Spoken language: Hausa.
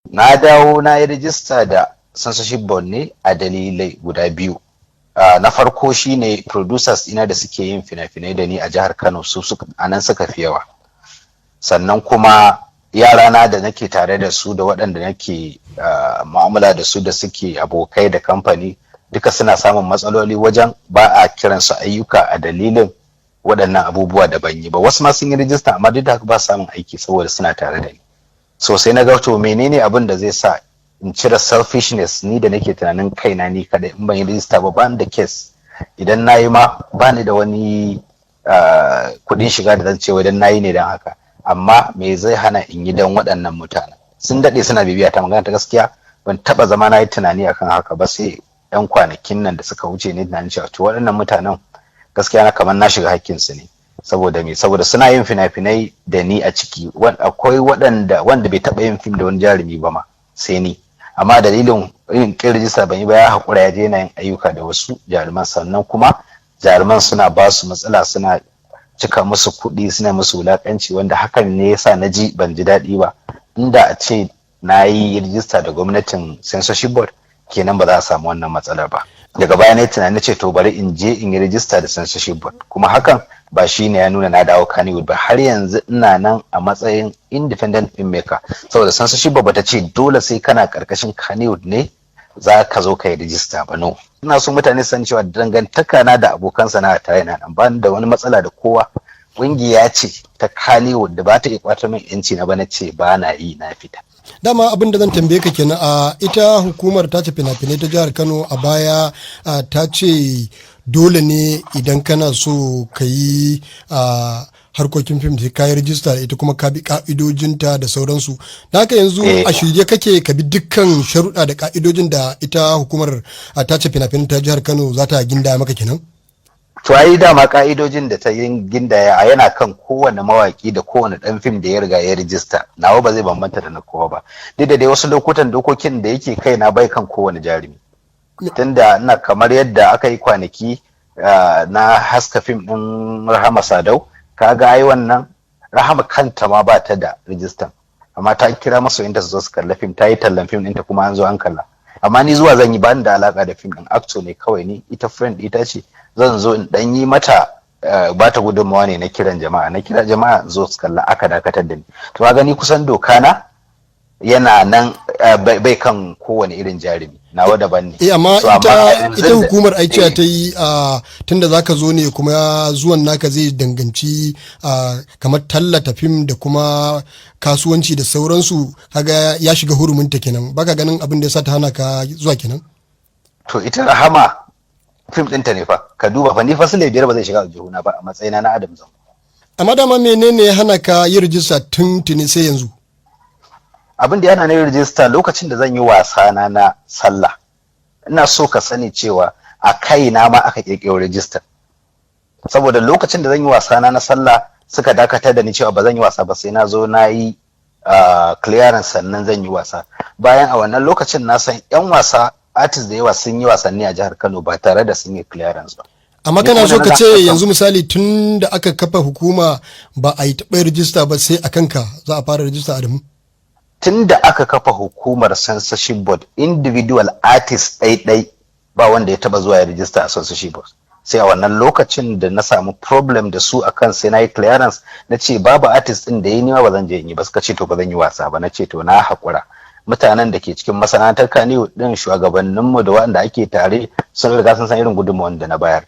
Na dawo na yi rijista da censorship board ne a dalilai guda biyu. Na farko shine producers ina da suke yin fina-finai da ni a jihar Kano a nan suka fi yawa. Sannan kuma yarana da nake tare da su da waɗanda nake mu'amala da su da suke abokai da kamfani duka suna samun matsaloli wajen ba a kiransu ayyuka a dalilin waɗannan abubuwa da ban yi ba. Wasu ma sun yi rijista amma duk da haka ba samun aiki saboda suna tare da ni. So sai na ga to menene abin da zai sa in cire selfishness ni da nake tunanin kaina ni kadai in ban yi rijista ba ban da case idan nayi ma ba ni da wani kudin shiga da zan ce idan nayi ne dan haka, amma me zai hana in yi dan waɗannan mutanen sun daɗe suna bibiya ta magana ta gaskiya ban taba zama na yi tunani akan haka ba sai yan kwanakin nan da suka wuce ne tunanin cewa to waɗannan mutanen gaskiya na kamar na shiga hakkinsu ne. Saboda me? Saboda suna yin fina-finai da ni a ciki, akwai wanda bai taɓa yin fim da wani jarumi ba ma sai ni, amma dalilin yin kin rijista ban yi ba ya haƙura ya daina yin ayyuka da wasu jaruman, sannan kuma jaruman suna ba su matsala, suna cika musu kuɗi, suna musu wulaƙanci, wanda hakan ne yasa na ji ban ji daɗi ba. Inda a ce na yi rijista da gwamnatin censorship board kenan ba za a samu wannan matsalar ba. Daga baya na yi tunani ce to bari in je in yi rijista da censorship board, kuma hakan ba shi ne ya nuna na dawo Kannywood ba, har yanzu ina nan a matsayin independent filmmaker, saboda censorship board bata ce dole sai kana karkashin Kannywood ne za ka zo ka yi rijista ba. No, ina so mutane san cewa dangantaka na da abokan sana'a tare na nan ba da wani matsala da kowa. Ƙungiya ce ta Kannywood da ba ta iya kwatar min yanci na ba, na ce ba na yi, na fita. Dama abin da zan tambaye ka kenan, a ita hukumar ta ce fina-finai ta jihar Kano a baya ta ce dole ne idan kana so ka yi harkokin fim sai ka yi rijista da ita kuma ka bi ka'idojinta da sauransu. Da haka yanzu a shirye kake ka bi dukkan sharuɗa da ka'idojin da ita hukumar ta ce fina-finai ta jihar Kano za ta ginda maka kenan? To ai dama ka'idojin da ta yin gindaya yana kan kowane mawaki da kowane dan fim da ya riga ya rijista. Nawa ba zai bambanta da na kowa ba. Duk da dai wasu lokutan dokokin da yake kai na bai kan kowane jarumi. Tunda ina kamar yadda aka yi kwanaki na haska fim din Rahama Sadau, kaga ai wannan Rahama kanta ma ba ta da rijistan, amma ta kira masoyinta su zo su kalla fim, ta yi tallan fim ɗinta kuma an zo an kalla. Amma ni zuwa zan yi bani da alaka da fim din, actor ne kawai ni, ita friend ita ce zan zo in dan yi mata ba ta gudunmawa ne na kiran jama'a, na kira jama'a zo su kalla, aka dakatar da ni. To ga ni kusan doka na yana nan bai kan kowane irin jarumi, nawa daban ne. Amma ita hukumar aiki ta yi tunda zaka zo ne kuma zuwan naka zai danganci kamar tallata fim da kuma kasuwanci da sauransu, kaga ya shiga huruminta kenan, baka ganin abin da ya sa ta hana ka zuwa kenan? To ita Rahama fim ɗinta ne fa, ka duba fa ni fa sule biyar ba zai shiga aljihuna ba a matsayina na Adam Zango. Amma dama menene ya hana ka yi rijista tun tuni sai yanzu? Abin da yana na rijista lokacin da zan yi wasa na sallah, ina so ka sani cewa a kaina ma aka kirkiro rijista, saboda lokacin da zan yi wasa na sallah suka dakatar da ni cewa ba zan yi wasa ba sai na zo na yi clearance sannan zan yi wasa. Bayan a wannan lokacin na san yan wasa artist da yawa sun yi wasanni a jihar Kano ba tare da sun yi clearance ba. Amma kana so ka ce yanzu misali tun da aka kafa hukuma ba a yi taɓa rijista ba sai a kanka za a fara rijista, Adamu? Tun da aka kafa hukumar censorship board, individual artist ɗaiɗai ba wanda ya taba zuwa ya rijista a censorship board. Sai a wannan lokacin da na samu problem da su akan sai na yi clearance, na ce babu artist ɗin da ya nima ba zan je in yi ba, suka ce to ba zan yi wasa ba, na ce to na haƙura. Mutanen da ke cikin masana'antar Kannywood ɗin, shugabanninmu da waɗanda ake tare sun riga sun san irin gudunmawar da na bayar.